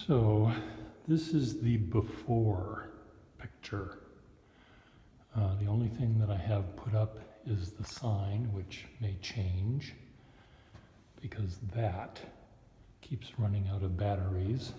So this is the before picture. The only thing that I have put up is the sign, which may change because that keeps running out of batteries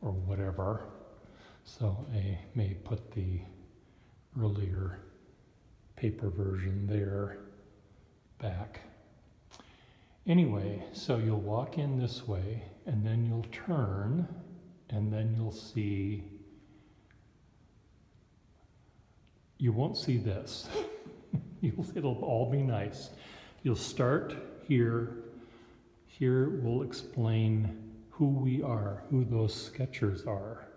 or whatever. So I may put the earlier paper version there back. Anyway, so you'll walk in this way and then you'll turn and then you'll see, you won't see this. It'll all be nice. You'll start here. Here we'll explain who we are, who those sketchers are.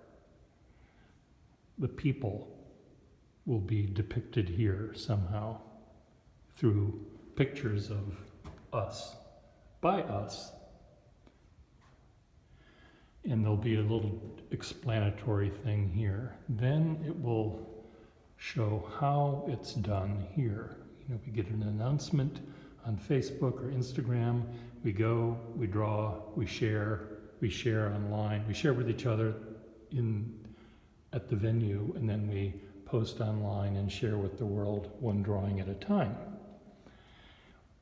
The people will be depicted here somehow through pictures of us, by us. And there'll be a little explanatory thing here. Then it will show how it's done here. You know, we get an announcement on Facebook or Instagram. We go, we draw, we share online. We share with each other at the venue, and then we post online and share with the world one drawing at a time.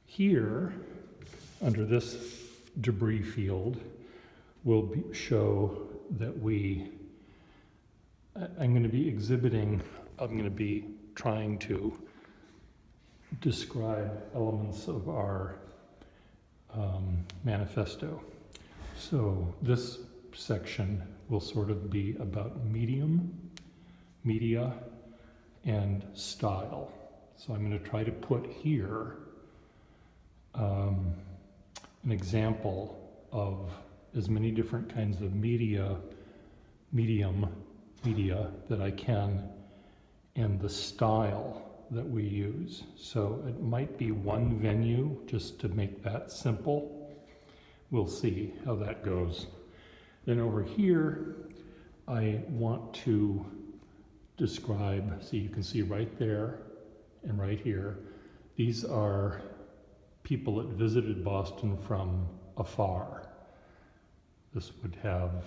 Here, under this debris field, will show that I'm going to be trying to describe elements of our manifesto. So this section will sort of be about media, and style. So I'm going to try to put here an example of as many different kinds of media that I can, and the style that we use. So it might be one venue, just to make that simple. We'll see how that goes. Then over here, I want to describe, so you can see right there and right here, these are people that visited Boston from afar. This would have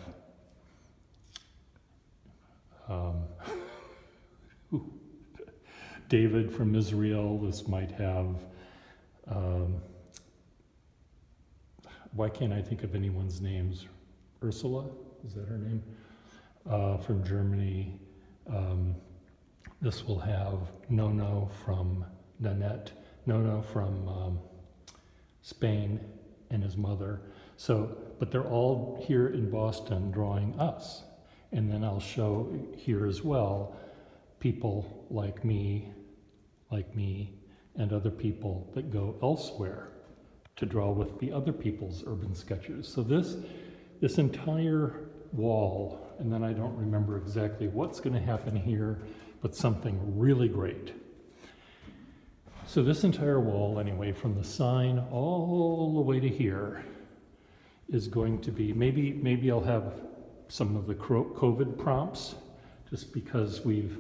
David from Israel. This might have, why can't I think of anyone's names? Ursula, is that her name? From Germany. This will have Nono from Nanette, Nono from Spain, and his mother. So, but they're all here in Boston drawing us. And then I'll show here as well people like me, and other people that go elsewhere to draw with the other people's urban sketches. So this entire wall, and then I don't remember exactly what's going to happen here, but something really great. So this entire wall, anyway, from the sign all the way to here, is going to be, maybe I'll have some of the COVID prompts, just because we've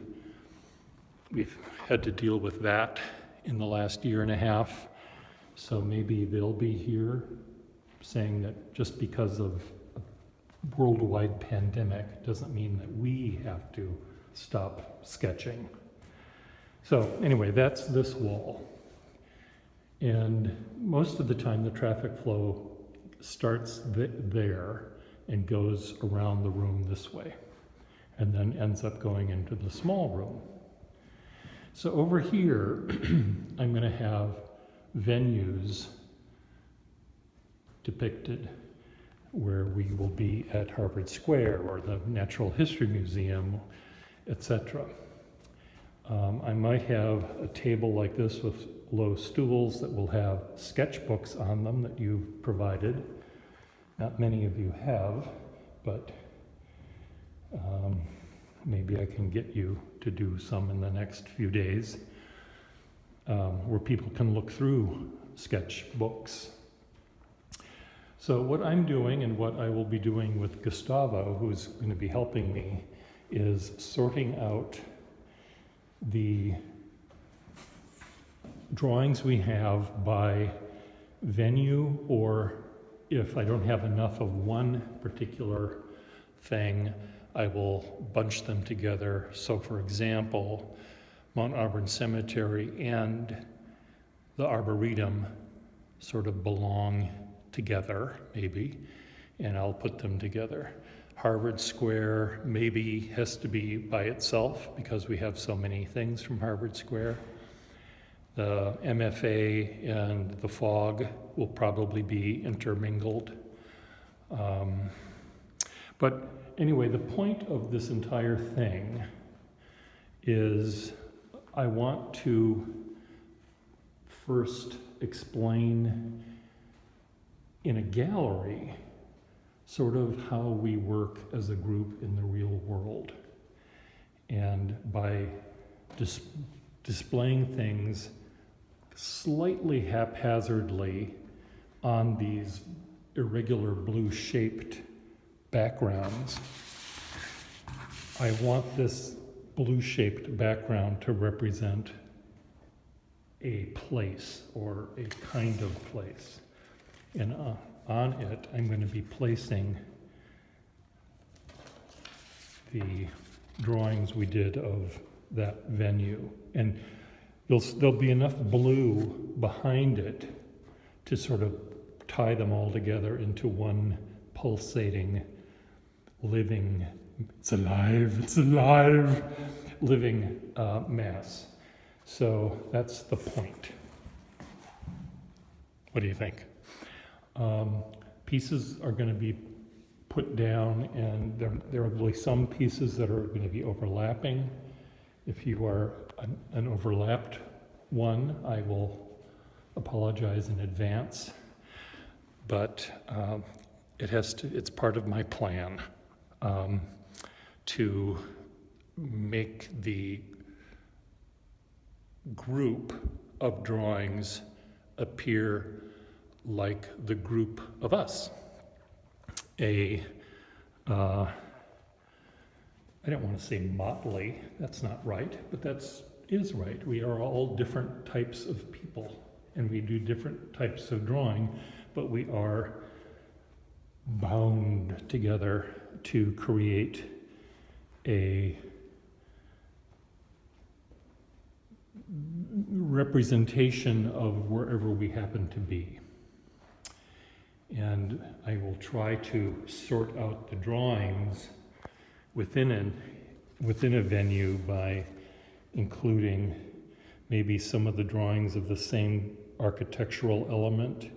had to deal with that in the last year and a half. So maybe they'll be here saying that just because of a worldwide pandemic doesn't mean that we have to stop sketching. So anyway, that's this wall. And most of the time the traffic flow starts there and goes around the room this way, and then ends up going into the small room. So over here, I'm going to have venues depicted where we will be at Harvard Square or the Natural History Museum, etc. I might have a table like this with low stools that will have sketchbooks on them that you've provided. Not many of you have, but maybe I can get you to do some in the next few days, where people can look through sketchbooks. So what I'm doing, and what I will be doing with Gustavo, who's going to be helping me, is sorting out the drawings we have by venue, or if I don't have enough of one particular thing, I will bunch them together. So for example, Mount Auburn Cemetery and the Arboretum sort of belong together, maybe, and I'll put them together. Harvard Square maybe has to be by itself because we have so many things from Harvard Square. The MFA and the Fog will probably be intermingled. But anyway, the point of this entire thing is I want to first explain in a gallery sort of how we work as a group in the real world. And by displaying things slightly haphazardly on these irregular blue-shaped backgrounds, I want this blue-shaped background to represent a place or a kind of place. And on it, I'm going to be placing the drawings we did of that venue. And there'll be enough blue behind it to sort of tie them all together into one pulsating, living, it's alive, living mass. So that's the point. What do you think? Pieces are going to be put down, and there will be some pieces that are going to be overlapping. If you are an overlapped one, I will apologize in advance, but it's part of my plan to make the group of drawings appear like the group of us. I don't want to say motley, that's not right, but that is right. We are all different types of people, and we do different types of drawing, but we are bound together to create a representation of wherever we happen to be. And I will try to sort out the drawings within a venue by including maybe some of the drawings of the same architectural element,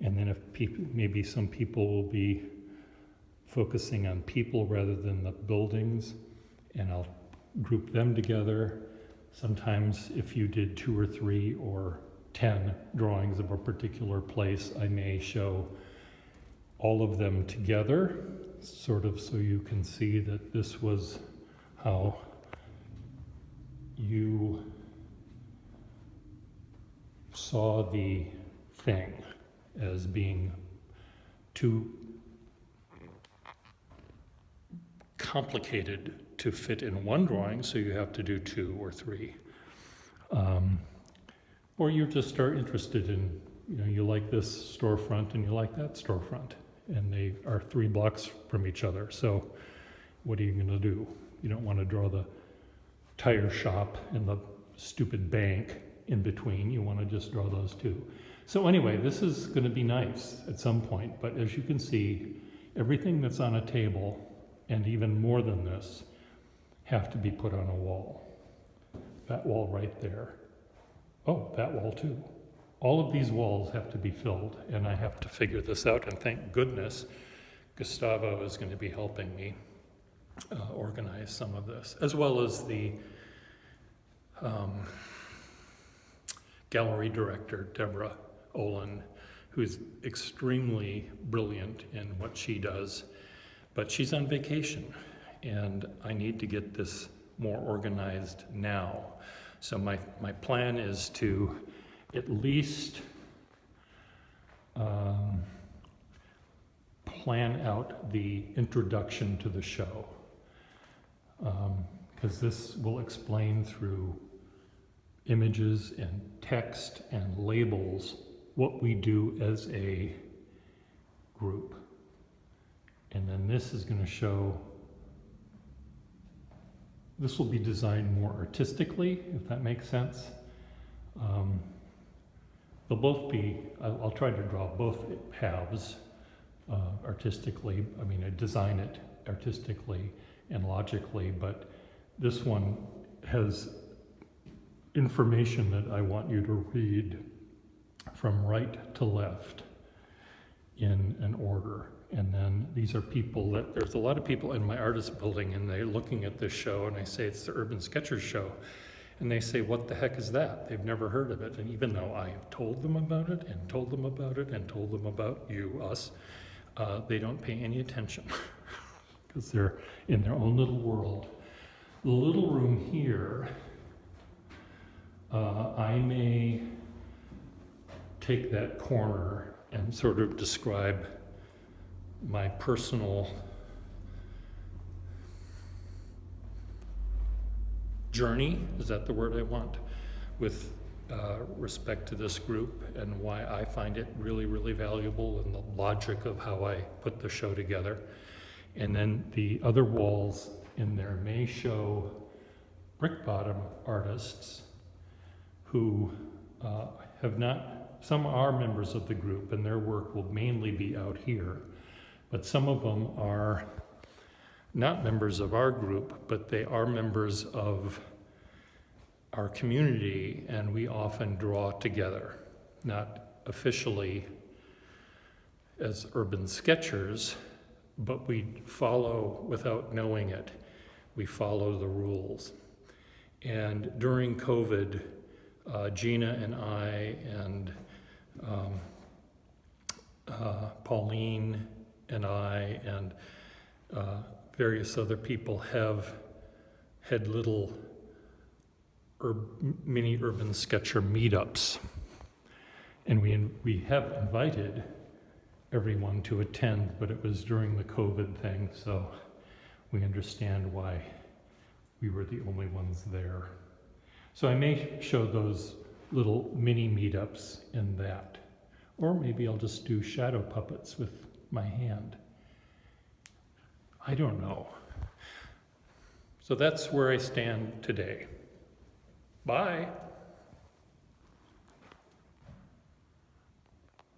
and then maybe some people will be focusing on people rather than the buildings, and I'll group them together. Sometimes if you did 2 or 3 or 10 drawings of a particular place, I may show all of them together, sort of so you can see that this was how you saw the thing as being too complicated to fit in one drawing, so you have to do 2 or 3. Or you just are interested in, you like this storefront and you like that storefront, and they are 3 blocks from each other. So what are you going to do? You don't want to draw the tire shop and the stupid bank in between. You want to just draw those 2. So anyway, this is going to be nice at some point, but as you can see, everything that's on a table, and even more than this, have to be put on a wall. That wall right there. Oh, that wall too. All of these walls have to be filled, and I have to figure this out, and thank goodness Gustavo is going to be helping me organize some of this, as well as the gallery director, Deborah Olin, who's extremely brilliant in what she does, but she's on vacation, and I need to get this more organized now. So my plan is to at least plan out the introduction to the show, because this will explain through images and text and labels what we do as a group. And then this is going to show, this will be designed more artistically, if that makes sense. They'll both be, I'll try to draw both halves artistically. I mean, I design it artistically and logically, but this one has information that I want you to read from right to left in an order. And then these are people that, there's a lot of people in my artist building and they're looking at this show and I say, it's the Urban Sketchers show. And they say, what the heck is that? They've never heard of it. And even though I have told them about it and told them about it and told them about you, us, they don't pay any attention because they're in their own little world. The little room here, I may take that corner and sort of describe my personal journey, is that the word I want, with respect to this group and why I find it really, really valuable and the logic of how I put the show together. And then the other walls in there may show brick bottom artists who have not, some are members of the group and their work will mainly be out here, but some of them are not members of our group, but they are members of our community, and we often draw together, not officially as Urban Sketchers, but we follow, without knowing it, we follow the rules. And during COVID, Gina and I and Pauline and I and various other people have had little mini Urban Sketcher meetups. And we have invited everyone to attend, but it was during the COVID thing, so we understand why we were the only ones there. So I may show those little mini meetups in that. Or maybe I'll just do shadow puppets with my hand. I don't know. So that's where I stand today. Bye.